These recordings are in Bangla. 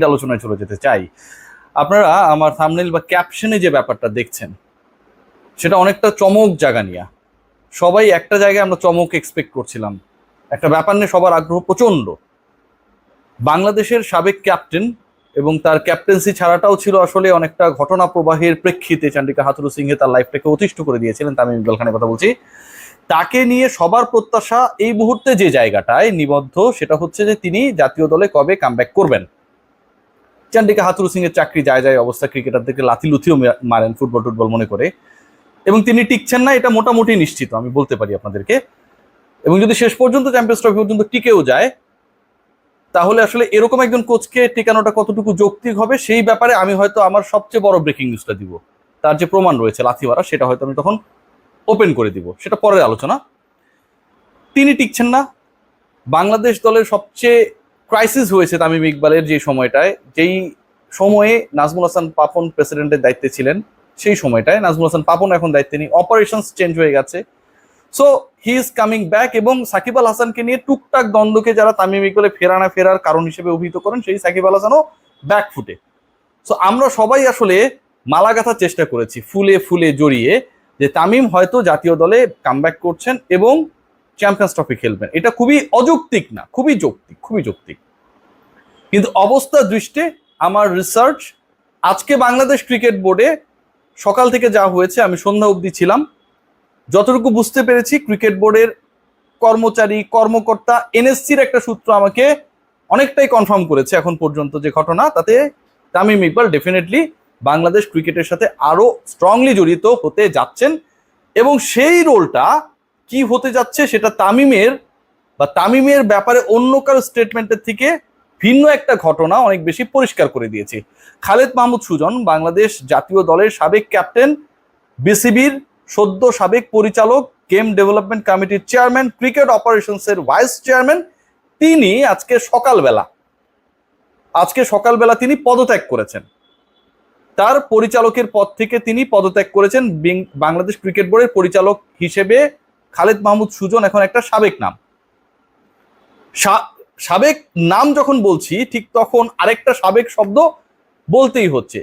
আলোচনায় চলে যেতে চাই। আপনারা আমার থাম্বনেইল বা ক্যাপশনে যে ব্যাপারটা দেখছেন সেটা অনেকটা চমক জাগা নিয়া। সবাই একটা জায়গায় আমরা চমক এক্সপেক্ট করছিলাম, একটা ব্যাপার নিয়ে সবার আগ্রহ প্রচন্ড। বাংলাদেশের সাবেক ক্যাপ্টেন এবং তার ক্যাপ্টেন্সি ছাড়াটাও ছিল আসলে অনেকটা ঘটনা প্রবাহের প্রেক্ষিতে চান্ডিকা হাথুরু সিংহে তার লাইফটাকে অতিষ্ঠ করে দিয়েছিলেন। তামিম ইকবাল খানের কথা বলছি। তাকে নিয়ে সবার প্রত্যাশা এই মুহূর্তে যে জায়গাটায় নিবদ্ধ সেটা হচ্ছে যে তিনি জাতীয় দলে কবে কামব্যাক করবেন। চান্ডিকা হাথুরু সিং এর চাকরি যায় যায় অবস্থা, ক্রিকেটারদেরকে লাথি লুথিও মারেন ফুটবল মনে করে, এবং তিনি টিকছেন না এটা মোটামুটি নিশ্চিত আমি বলতে পারি আপনাদেরকে। এবং যদি শেষ পর্যন্ত চ্যাম্পিয়ন্স ট্রফি পর্যন্ত টিকেও যায় তাহলে আসলে এরকম একজন কোচকে টিকানোটা কতটুকু যৌক্তিক হবে সেই ব্যাপারে আমি হয়তো আমার সবচেয়ে বড় ব্রেকিং নিউজটা দিব। তার যে প্রমাণ রয়েছে লাথি মারা সেটা হয়তো আমি তখন ওপেন করে দিব, সেটা পরের আলোচনা। তিনি টিকছেন না। বাংলাদেশ দলের সবচেয়ে ক্রাইসিস হয়েছে তামিম ইকবালের যে সময়টায়, যেই সময়ে নাজমুল হাসান পাপন প্রেসিডেন্টের দায়িত্বে ছিলেন, সেই সময়টায় নাজমুল হাসান পাপন এখন দায়িত্বে নেই, অপারেশনস চেঞ্জ হয়ে গেছে। So he is coming back, এবং সাকিব আল হাসানকে নিয়ে টুকটাক দ্বন্দ্বকে যারা তামিম ইকবালে ফেরার কারণ হিসেবে অভিহিত করেন, সেই সাকিব আল হাসানও ব্যাক ফুটে। সো আমরা সবাই আসলে মালা গাঁথার চেষ্টা করেছি ফুলে ফুলে জড়িয়ে যে তামিম হয়তো জাতীয় দলে কামব্যাক করছেন এবং চ্যাম্পিয়ন্স ট্রফি খেলবেন। এটা খুবই অযৌক্তিক না, খুবই যৌক্তিক। কিন্তু অবস্থা দৃষ্টে আমার রিসার্চ, আজকে বাংলাদেশ ক্রিকেট বোর্ডে সকাল থেকে যা হয়েছে, আমি সন্ধ্যা অবধি ছিলাম, যতটুকু বুঝতে পেরেছি ক্রিকেট বোর্ডের কর্মকর্তা এনএসসির একটা সূত্র আমাকে অনেকটাই কনফার্ম করেছে এখন পর্যন্ত যে ঘটনা, তাতে তামিম ইকবাল ডেফিনেটলি বাংলাদেশ ক্রিকেটের সাথে আরো স্ট্রংলি জড়িত হতে যাচ্ছেন। এবং সেই রোলটা কি হতে যাচ্ছে সেটা তামিমের ব্যাপারে অন্য কারো স্টেটমেন্টের থেকে ভিন্ন একটা ঘটনা অনেক বেশি পরিষ্কার করে দিয়েছে। খালেদ মাহমুদ সুজন, বাংলাদেশ জাতীয় দলের সাবেক ক্যাপ্টেন, বিসিবির সদ্য সাবেক পরিচালক, গেম ডেভেলপমেন্ট কমিটির চেয়ারম্যান, ক্রিকেট অপারেশনস এর ভাইস চেয়ারম্যান, তিনি আজকে সকালবেলা তিনি পদত্যাগ করেছেন। তার পরিচালকের পদ থেকে তিনি পদত্যাগ করেছেন। বাংলাদেশ ক্রিকেট বোর্ডের পরিচালক হিসেবে খালেদ মাহমুদ সুজন এখন একটা সাবেক নাম। সাবেক নাম যখন বলছি ঠিক তখন আরেকটা সাবেক শব্দ বলতেই হচ্ছে।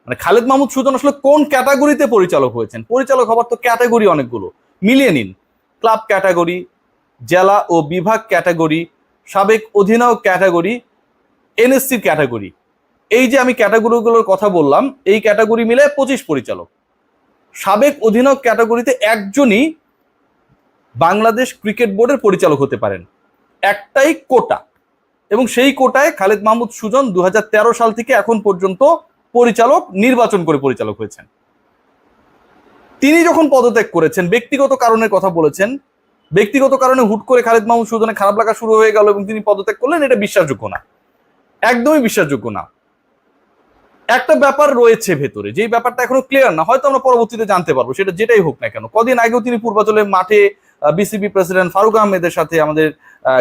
মানে খালেদ মাহমুদ সুজন আসলে কোন ক্যাটাগরিতে পরিচালক হয়েছেন? পরিচালক হবার তো ক্যাটাগরি অনেকগুলো, মিলিয়ে নিন। ক্লাব ক্যাটাগরি, জেলা ও বিভাগ ক্যাটাগরি, সাবেক অধিনায়ক ক্যাটাগরি, এনএসসির ক্যাটাগরি, এই যে আমি ক্যাটাগরিগুলোর কথা বললাম, এই ক্যাটাগরি মিলে 25 পরিচালক। সাবেক অধিনায়ক ক্যাটাগরিতে একজনই বাংলাদেশ ক্রিকেট বোর্ডের পরিচালক হতে পারেন, একটাই কোটা, এবং সেই কোটায় খালেদ মাহমুদ সুজন 2013 সাল থেকে এখন পর্যন্ত নির্বাচন করে পরিচালক হয়েছেন। তিনি যখন পদত্যাগ করেছেন, ব্যক্তিগত কারণের কথা বলেছেন, ব্যক্তিগত কারণে হুট করে খালেদ মাহমুদ সুজনের খারাপ লাগা শুরু হয়ে গেল এবং তিনি পদত্যাগ করলেন, এটা বিশ্বাসযোগ্য না, একদমই বিশ্বাসযোগ্য না। একটা ব্যাপার রয়েছে ভেতরে, যেই ব্যাপারটা এখনো ক্লিয়ার না, হয়তো আমরা পরবর্তীতে জানতে পারবো, সেটা যেটাই হোক না কেন। কদিন আগেও তিনি পূর্বাচলের মাঠে বিসিবি প্রেসিডেন্ট ফারুক আহমেদের সাথে, আমাদের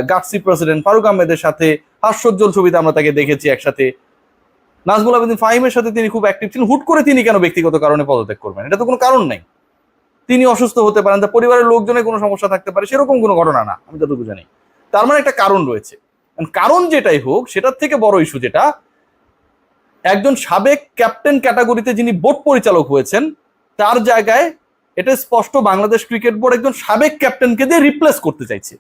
গাটসি প্রেসিডেন্ট ফারুক আহমেদের সাথে হাস্যোজ্জ্বল ছবিতে আমরা তাকে দেখেছি একসাথে। নাজমুল আবেদিন ফাহিমের সাথে তিনি খুব অ্যাক্টিভ ছিলেন। হুট করে তিনি কেন ব্যক্তিগত কারণে পদত্যাগ করবেন? এটা তো কোনো কারণ নাই। তিনি অসুস্থ হতে পারেন, তার পরিবারের লোকজনের কোনো সমস্যা থাকতে পারে, সেরকম কোনো ঘটনা না আমি যতটুকু জানি। তার মানে একটা কারণ রয়েছে। কারণ যেটাই হোক, সেটার থেকে বড় ইস্যু যেটা, একজন সাবেক ক্যাপ্টেন ক্যাটাগরিতে যিনি বোর্ড পরিচালক হয়েছেন, তার জায়গায় এটা স্পষ্ট বাংলাদেশ ক্রিকেট বোর্ড একজন সাবেক ক্যাপ্টেনকে দিয়ে রিপ্লেস করতে চাইছে,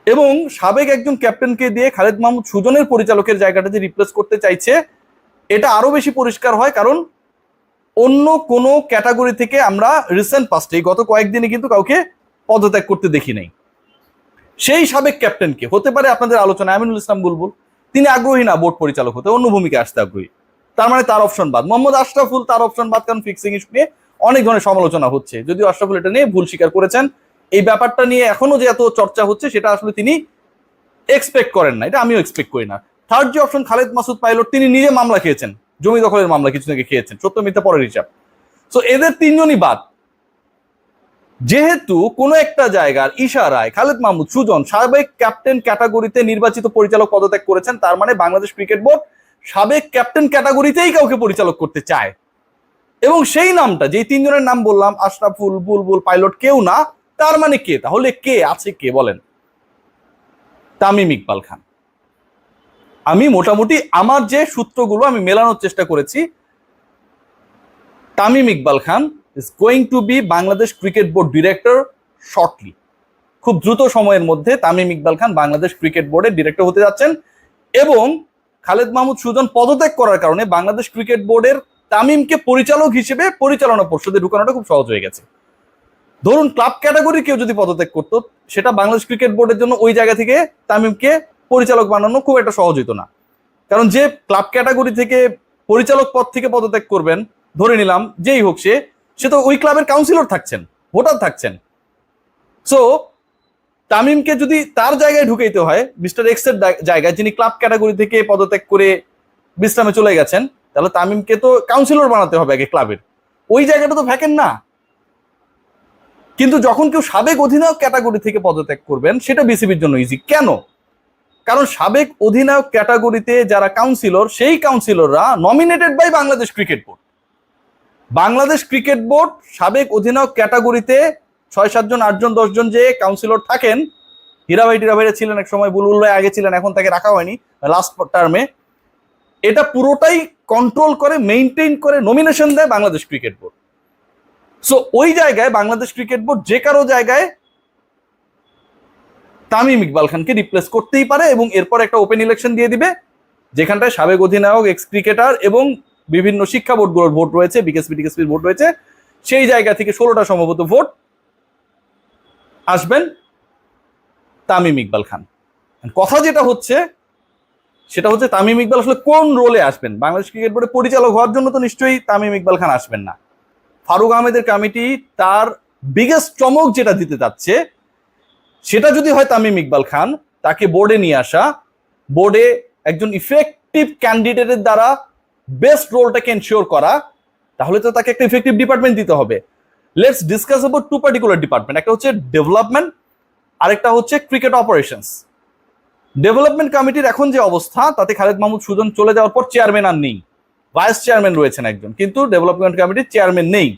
এবং সাবেক একজন ক্যাপ্টেনকে দিয়ে খালেদ মাহমুদ সুজনের পরিচালকের জায়গাটাতে রিপ্লেস করতে চাইছে। এটা আরো বেশি পরিষ্কার হয় কারণ অন্য কোনো ক্যাটাগরি থেকে আমরা রিসেন্ট পাস্টে গত কয়েকদিনে কিন্তু কাউকে পদত্যাগ করতে দেখি নাই। সেই সাবেক ক্যাপ্টেনকে হতে পারে আপনাদের আলোচনায় আমিনুল ইসলাম বুলবুল, তিনি আগ্রহী না বোর্ড পরিচালক হতে, অন্য ভূমিকা আসতে আগ্রহী। তার মানে তার অপশন বাদ। মোহাম্মদ আশরাফুল, তার অপশন বাদ, কারণ ফিক্সিং ইস্যু নিয়ে অনেক ধরনের সমালোচনা হচ্ছে, যদিও আশরাফুল এটা নিয়ে ভুল স্বীকার করেছেন। এই ব্যাপারটা নিয়ে এখনো যে এত চর্চা হচ্ছে সেটা আসলে তিনি এক্সপেক্ট করেন না, এটা আমিও এক্সপেক্ট করি না। থার্ড যে অপশন খালেদ মাসুদ পাইলট, তিনি নিজে মামলা খেয়েছেন, জমি দখলের মামলা কিছুদিন আগে খেয়েছেন, সত্য মিথ্যা পরের হিসাব। সো এদের তিনজনই বাদ। যেহেতু কোনো একটা জায়গার ইশারায় খালেদ মাহমুদ সুজন সাবেক ক্যাপ্টেন ক্যাটাগরিতে নির্বাচিত পরিচালক পদত্যাগ করেছেন, তার মানে বাংলাদেশ ক্রিকেট বোর্ড সাবেক ক্যাপ্টেন ক্যাটাগরিতেই কাউকে পরিচালক করতে চায়। এবং সেই নামটা, যেই তিনজনের নাম বললাম, আশরাফুল, বুলবুল, পাইলট, কেউ না। তার মানে কে? তাহলে কে আছে? কে বলেন? তামিম ইকবাল খান। আমি মোটামুটি আমার যে সূত্রগুলো আমি মেলানোর চেষ্টা করেছি, Tamim Iqbal Khan is going to be Bangladesh cricket board director shortly. খুব দ্রুত সময়ের মধ্যে তামিম ইকবাল খান বাংলাদেশ ক্রিকেট বোর্ডের ডিরেক্টর হতে যাচ্ছেন, এবং খালেদ মাহমুদ সুজন পদত্যাগ করার কারণে বাংলাদেশ ক্রিকেট বোর্ডের তামিমকে পরিচালক হিসেবে পরিচালনা পর্ষদে ঢুকানোটা খুব সহজ হয়ে গেছে। ধরুন ক্লাব ক্যাটাগরি কেউ যদি পদত্যাগ করতো, সেটা বাংলাদেশ ক্রিকেট বোর্ডের জন্য ওই জায়গা থেকে তামিমকে পরিচালক বানানো খুব একটা সহজ হতো না, কারণ যে ক্লাব ক্যাটাগরি থেকে পরিচালক পদ থেকে পদত্যাগ করবেন, ধরে নিলাম যেই হোক সে তো ওই ক্লাবের কাউন্সিলর থাকছেন, ভোটার থাকছেন। সো তামিমকে যদি তার জায়গায় ঢুকাইতে হয়, মিস্টার এক্স এর জায়গায়, যিনি ক্লাব ক্যাটাগরি থেকে পদত্যাগ করে বিশ্রামে চলে গেছেন, তাহলে তামিমকে তো কাউন্সিলর বানাতে হবে আগে ক্লাবের, ওই জায়গাটা তো ভ্যাকেন্ট না। কিন্তু যখন কেউ সাবেক অধিনায়ক ক্যাটাগরি থেকে পদত্যাগ করবেন, সেটা বিসিবির জন্য ইজি। কেন? কারণ সাবেক অধিনায়ক ক্যাটাগরিতে যারা কাউন্সিলর, সেই কাউন্সিলররা nominated by Bangladesh cricket board. Bangladesh cricket board সাবেক অধিনায়ক ক্যাটাগরিতে 6-7 জন 8 জন 10 জন যে কাউন্সিলর থাকেন, হীরা ভাইরা ছিলেন এক সময়, বুলবুল ভাই আগে ছিলেন, এখন তাকে রাখা হয়নি লাস্ট টার্মে, এটা পুরোটাই কন্ট্রোল করে, মেইনটেইন করে, নমিনেশন দেয় বাংলাদেশ ক্রিকেট বোর্ড। সো ওই জায়গায় বাংলাদেশ ক্রিকেট বোর্ড যে কারো জায়গায় তামিম ইকবাল খানকে রিপ্লেস করতেই পারে, এবং এরপর একটা ওপেন ইলেকশন দিয়ে দিবে, যেখানটায় সাবেক অধিনায়ক, এক্স ক্রিকেটার এবং বিভিন্ন শিক্ষা বোর্ডগুলোর ভোট রয়েছে, বিকেএসপির ভোট রয়েছে, সেই জায়গা থেকে 16টা সম্ভবত ভোট আসবেন তামিম ইকবাল খান। কথা যেটা হচ্ছে সেটা হচ্ছে তামিম ইকবাল আসলে কোন রোলে আসবেন। বাংলাদেশ ক্রিকেট বোর্ডের পরিচালক হওয়ার জন্য তো নিশ্চয়ই তামিম ইকবাল খান আসবেন না। ফারুক আহমেদের কমিটি তার বিগেস্ট চমক যেটা দিতে যাচ্ছে, সেটা যদি হয় তামিম ইকবাল খান, তাকে বোর্ডে নিয়ে আসা, বোর্ডে একজন ইফেক্টিভ ক্যান্ডিডেটের দ্বারা বেস্ট রোলটাকে এনশিওর করা, তাহলে তো তাকে একটা ইফেক্টিভ ডিপার্টমেন্ট দিতে হবে। Let's discuss about 2 particular department. একটা হচ্ছে ডেভেলপমেন্ট, আরেকটা হচ্ছে ক্রিকেট অপারেশনস। ডেভেলপমেন্ট কমিটির এখন যে অবস্থা, তাতে খালেদ মাহমুদ সুজন চলে যাওয়ার পর চেয়ারম্যান আর নেই, ভাইস চেয়ারম্যান রয়েছেন একজন, কিন্তু ডেভেলপমেন্ট কমিটির চেয়ারম্যান নেই।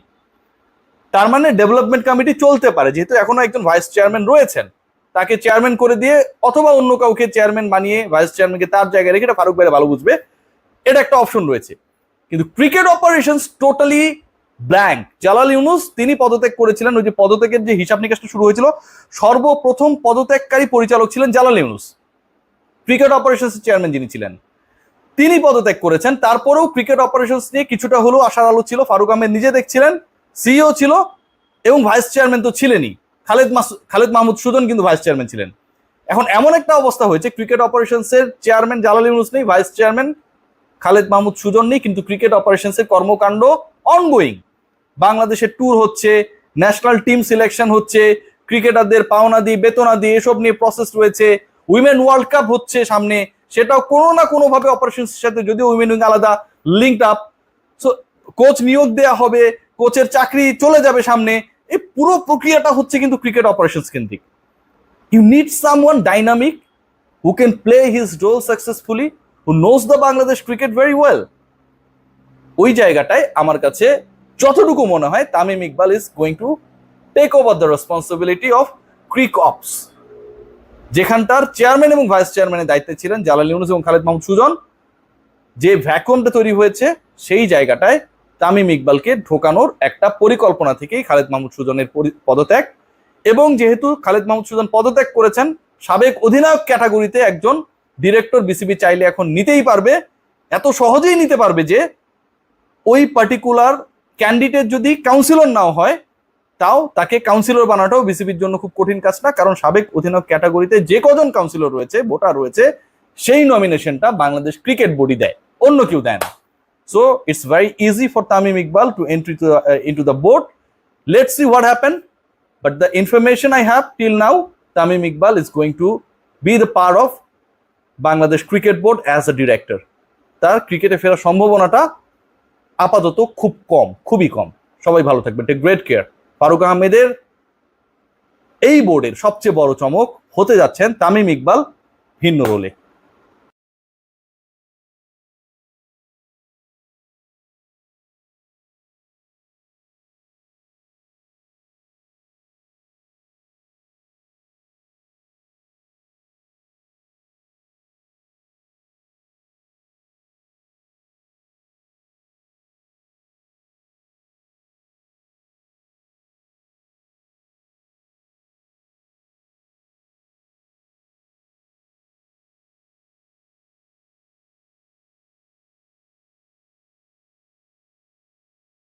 তার মানে ডেভেলপমেন্ট কমিটি চলতে পারে, যেহেতু এখনো একজন ভাইস চেয়ারম্যান রয়েছেন, তাকে চেয়ারম্যান করে দিয়ে অথবা অন্য কাউকে চেয়ারম্যান বানিয়ে ভাইস চেয়ারম্যানকে তার জায়গায় রেখে, এটা ফারুক ভাই ভালো বুঝবে, এটা একটা অপশন রয়েছে। কিন্তু cricket operations totally blank. Jalal Yunus তিনি পদত্যাগ করেছিলেন, ওই যে পদত্যাগের যে হিসাব নিকাশটা শুরু হয়েছিল, সর্বপ্রথম পদত্যাগকারী পরিচালক ছিলেন Jalal Yunus, cricket operations chairman যিনি ছিলেন, তিনি পদত্যাগ করেছেন। তারপরেও ক্রিকেট অপারেশনস নিয়ে কিছুটা হলেও আশার আলো ছিল, ফারুক আহমেদ নিজে দেখছিলেন, সিইও ছিল, এবং ভাইস চেয়ারম্যান তো ছিলেনই, খালেদ মাহমুদ সুজন কিন্তু ভাইস চেয়ারম্যান ছিলেন। এখন এমন একটা অবস্থা হয়েছে, ক্রিকেট অপারেশনসের চেয়ারম্যান জালাল ইউনুস নেই, ভাইস চেয়ারম্যান খালেদ মাহমুদ সুজন নেই, কিন্তু ক্রিকেট অপারেশনসের কর্মকাণ্ড অনগোয়িং। বাংলাদেশের ট্যুর হচ্ছে, ন্যাশনাল টিম সিলেকশন হচ্ছে, ক্রিকেটারদের পাওনাদি বেতনাদি এসব নিয়ে প্রসেস রয়েছে, উইমেন ওয়ার্ল্ড কাপ হচ্ছে সামনে, সেটাও কোনো না কোনো ভাবে অপারেশনসের সাথে, যদিও উইমেন উইং আলাদা, লিঙ্কড আপ। সো কোচ নিয়োগ দেওয়া হবে, কোচের চাকরি চলে যাবে সামনে, এই পুরো প্রক্রিয়াটা হচ্ছে কিন্তু ক্রিকেট অপারেশনস কেন্দ্রিক। You need someone dynamic who can play his role successfully, who knows the Bangladesh cricket very well. ওই জায়গাটায় আমার কাছে যতটুকু মনে হয় Tamim Iqbal is going to take over the responsibility of cric ops, যেখানটার চেয়ারম্যান এবং ভাইস চেয়ারম্যানের দায়িত্বে ছিলেন জালাল ইউনুস এবং খালেদ মাহমুদ সুজন। যে ভ্যাকুয়ামটা তৈরি হয়েছে, সেই জায়গাটায় তামিম ইকবালকে ঢোকানোর একটা পরিকল্পনা থেকেই খালেদ মাহমুদ সুজনের পদত্যাগ। এবং যেহেতু খালেদ মাহমুদ সুজন পদত্যাগ করেছেন, সাবেক অধিনায়ক ক্যাটাগরিতে একজন ডিরেক্টর বিসিবি চাইলে এখন নিতেই পারবে, এত সহজেই নিতে পারবে যে ওই পার্টিকুলার ক্যান্ডিডেট যদি কাউন্সিলর নাও হয়, তাও তাকে কাউন্সিলর বানাটাও বিসিবির জন্য খুব কঠিন কাজ না, কারণ সাবেক অধিনায়ক ক্যাটাগরিতে যে কজন কাউন্সিলর রয়েছে, ভোটার রয়েছে, সেই নমিনেশনটা বাংলাদেশ ক্রিকেট বোর্ডই দেয়, অন্য কেউ দেয় না। So it's very easy for Tamim Iqbal to entry into the board. Let's see what happen, but the information I have till now, Tamim Iqbal is going to be the part of Bangladesh cricket board as a director. তার ক্রিকেটে ফেরার সম্ভাবনাটা আপাতত খুব কম, খুবই কম। সবাই ভালো থাকবেন, টেক গ্রেট কেয়ার। ফারুক আহমেদের এই বোর্ডের সবচেয়ে বড় চমক হতে যাচ্ছেন তামিম ইকবাল ভিন্ন রোলে।